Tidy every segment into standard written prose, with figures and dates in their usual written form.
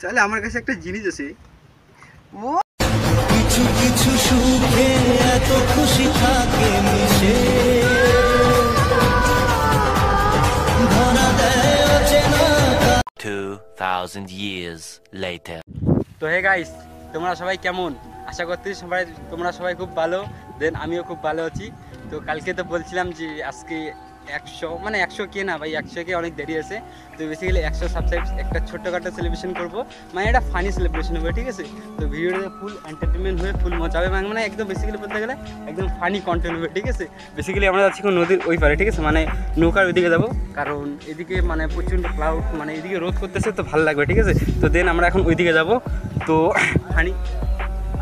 তাহলে আমার কাছে একটা জিনিস আছে, ও কিছু কিছু সুখে এত খুশি থাকে মিশে ধরা দেয় অচেনা 2000 years later. তো হে গাইস, তোমরা সবাই কেমন? আশা করতেছি তোমরা সবাই খুব ভালো। দেন আমিও খুব ভালো আছি। তো কালকে তো বলছিলাম যে আজকে 100 মানে 100 কে না ভাই, 100 কে অনেক দেরি আছে। তো বেসিক্যালি 100 সাবস্ক্রাইব একটা ছোট্টখাটো সেলিব্রেশন করব, মানে এটা ফানি সেলিব্রেশন হবে, ঠিক আছে? তো ভিডিওতে ফুল এন্টারটেনমেন্ট হয়ে ফুল মজা হবে, মানে একদম বেসিক্যালি বলতে গেলে একদম ফানি কন্টেন্ট হবে, ঠিক আছে? বেসিক্যালি আমরা যাচ্ছি নদীর ওই পারে, ঠিক আছে? মানে নৌকার ওইদিকে যাবো, কারণ এদিকে মানে প্রচণ্ড ক্লাউড, মানে এদিকে রোদ করতেছে, তো ভালো লাগবে, ঠিক আছে? তো দেন আমরা এখন ওইদিকে যাবো। তো ফানি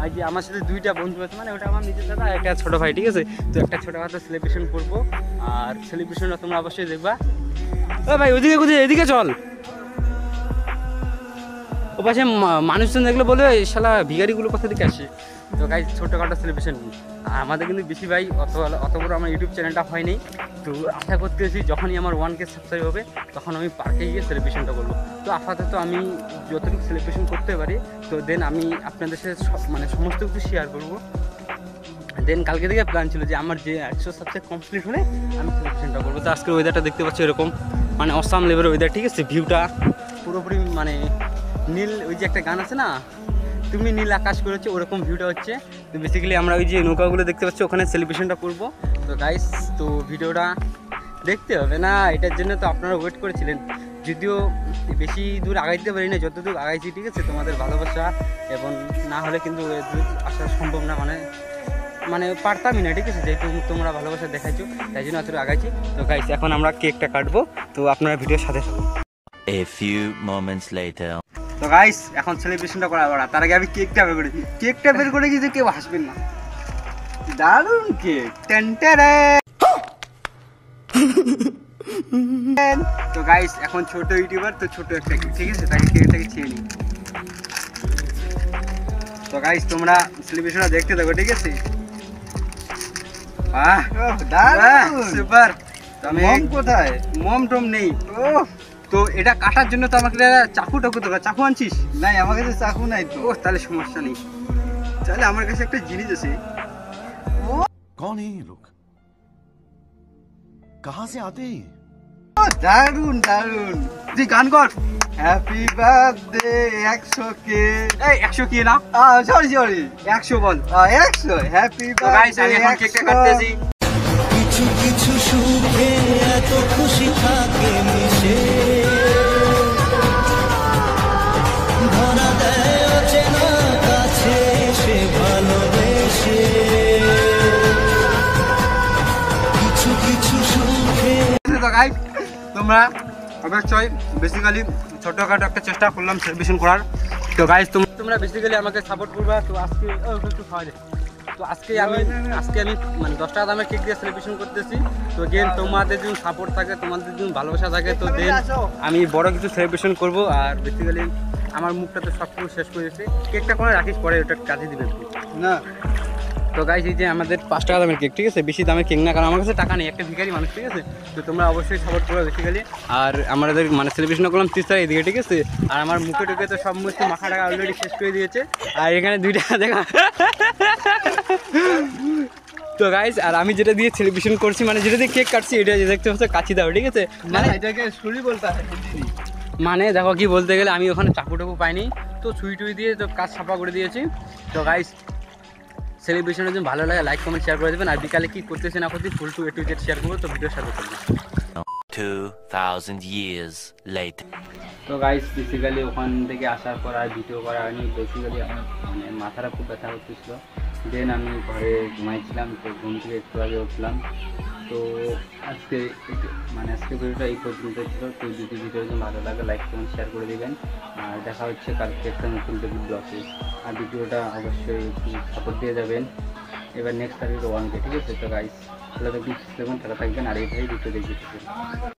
আর যে আমার সাথে দুইটা বন্ধু আছে, মানে ওটা আমার নিজের দাদা, একটা ছোটো ভাই, ঠিক আছে? তো একটা ছোটোখাটো সেলিব্রেশন করবো, আর সেলিব্রেশনটা তোমরা অবশ্যই দেখবা। ও ভাই ওইদিকে কোথায়, এদিকে চল। ও পাশে মানুষজন দেখলে বলে এই শালা ভিখারিগুলো কোথা থেকে আসে। তো গাই ছোটোখাটো সেলিব্রেশন আমাদের কিন্তু বেশি ভাই অত বড় আমার ইউটিউব চ্যানেলটা হয়নি। তো আশা করতেছি যখনই আমার 1K সাবস্ক্রাইব হবে তখন আমি পার্কে গিয়ে সেলিব্রেশনটা করবো। তো আপাতত আমি যতটুকু সেলিব্রেশন করতে পারি, তো দেন আমি আপনাদের সাথে মানে সমস্ত কিছু শেয়ার করবো। দেন কালকে থেকে প্ল্যান ছিল যে আমার যে 100 সাবস্ক্রাইব কমপ্লিট হলে আমি সেলিব্রেশনটা করবো। তো আজকে ওয়েদারটা দেখতে পাচ্ছি এরকম, মানে অসাম লেভেলের ওয়েদার, ঠিক আছে? ভিউটা পুরোপুরি মানে নীল, ওই যে একটা গান আছে না, তুমি নীল আকাশ করেছো, ওরকম ভিউটা হচ্ছে। তো বেসিক্যালি আমরা ওই যে নৌকাগুলো দেখতে পাচ্ছি ওখানে সেলিব্রেশনটা করবো। তো গাইস, তো ভিডিওটা দেখতে হবে না, এটার জন্য তো আপনারা ওয়েট করেছিলেন। যদিও বেশি দূর আগাইতে পারি না, যতদূর আগাইছি, ঠিক আছে? তোমাদের ভালোবাসা এবং না হলে কিন্তু দূর আসা সম্ভব না, মানে পারতামই না, ঠিক আছে? যেহেতু তোমরা ভালোবাসা দেখাইছো, তাই জন্য এতটুকু আগাইছি। তো গাইস, এখন আমরা কেকটা কাটবো, তো আপনারা ভিডিওর সাথে থাকুন। A few moments later. তো গাইস, এখন সেলিব্রেশনটা করা হবে, তার আগে আমি কেকটা বের করি। কেকটা বের করে কিন্তু কেউ হাসবেন না, দারুণ কেক, টেনটেরে। তো গাইস, এখন ছোট ইউটিউবার, তো ছোট একটা কেক, ঠিক আছে? তাকে কেকটাকে ছিঁড়ে নিই। তো গাইস, তোমরা সেলিব্রেশনটা দেখতে থাকো, ঠিক আছে? বাহ, দারুণ, সুপার। মম কোথায়? মম টম নেই। তো এটা কাটার জন্য তো আমাকে চাকু দরকার। চাকু আনছিস? নাই, আমার কাছে চাকু নাই। তো তাহলে সমস্যা নেই, তাহলে আমার কাছে একটা জিনিস আছে। कौन है ये लोग? कहां से आते हैं? দারুণ দারুণ, তুই গান কর। হ্যাপি বার্থডে 100 কে, এই 100 কে না, সরি 100 বল, 100 হ্যাপি বার্থডে। আমি এখন কেকটা কাটতেছি। কিছু কিছু সুখে এত খুশি থাকে মিশে ধরা দেয় অচেনা কাছে সে ভালোবেসে কিছু কিছু সুখে। তো গাইস, তোমরা অবশ্যই বেসিক্যালি ছোটখাটো একটা চেষ্টা করলাম সেলিব্রেশন করার। তো গাইস, তোমরা বেসিক্যালি আমাকে সাপোর্ট করবা। তো আজকে একটু খাওয়া যায়। তো আজকে আমি মানে 10 টাকা দামের কেক দিয়ে সেলিব্রেশন করতেছি। তো দেন তোমাদের যদি সাপোর্ট থাকে, তোমাদের যদি ভালোবাসা থাকে, তো দেন আমি বড় কিছু সেলিব্রেশন করব। আর বেসিক্যালি আমার মুখটা তো সব কিছু শেষ করে দিয়েছে। কেকটা করে রাখিস, পরে ওটা কাজে দিবে না। তো গাইস, এই যে আমাদের 5 টাকা দামের কেক, ঠিক আছে? বেশি দামের কেক না, কারণ আমার কাছে টাকা নেই, একটা ভিখারি মানুষ, ঠিক আছে? তো তোমরা অবশ্যই সাপোর্ট করো বেসিক্যালি। আর আমাদের মানে সেলিব্রেশন করলাম 30 টাকা এদিকে, ঠিক আছে? আর আমার মুখে টুকে তো সমস্ত মাখা টাকা অলরেডি শেষ করে দিয়েছে। আর এখানে 2 টাকা দেখা। তো গাইস, আর আমি যেটা দিয়ে সেলিব্রেশন করছি, মানে যেটা দিয়ে কেক কাটছি, এটা দেখতে পাচ্ছ কাচি দাও, ঠিক আছে? মানে এটাকে ছুরি বলতে হয়, মানে দেখো কি বলতে গেলে আমি ওখানে চাকু পাইনি, তো ছুরি টুই দিয়ে তো কাজ সাফা করে দিয়েছি। তো গাইস, সেলিব্রেশনের জন্য ভালো লাগে লাইক কমেন্ট শেয়ার করে দেবেন। আর বিকালে কি করতেছে না করতে full to A to Z share করবো। তো ভিডিওর সাথে থাকবেন। 2000 years later. তো গাইস, বেসিক্যালি ওখান থেকে আসার পর আর ভিডিও করা হয়নি। বেসিক্যালি আমার মানে মাথাটা খুব ব্যথা করতেছিল। দেন আমি ঘরে ঘুমাইছিলাম, তো ঘুম থেকে একটু আগে উঠলাম। তো আজকে ভিডিওটা এই পর্যন্ত ছিল। তো যদি ভিডিও ভালো লাগে লাইক কমেন্ট শেয়ার করে দেবেন। আর দেখা হচ্ছে কালকে একটা নতুন টেবিল ব্লগে। আর ভিডিওটা অবশ্যই একটু সাপোর্ট দিয়ে যাবেন। এবার নেক্সট টার্গেট 1K, ঠিক আছে? তো গাইস, তাহলে দেখবেন, তারা থাকবেন। আর এইভাবেই ভিডিও দেখতে থাকবেন।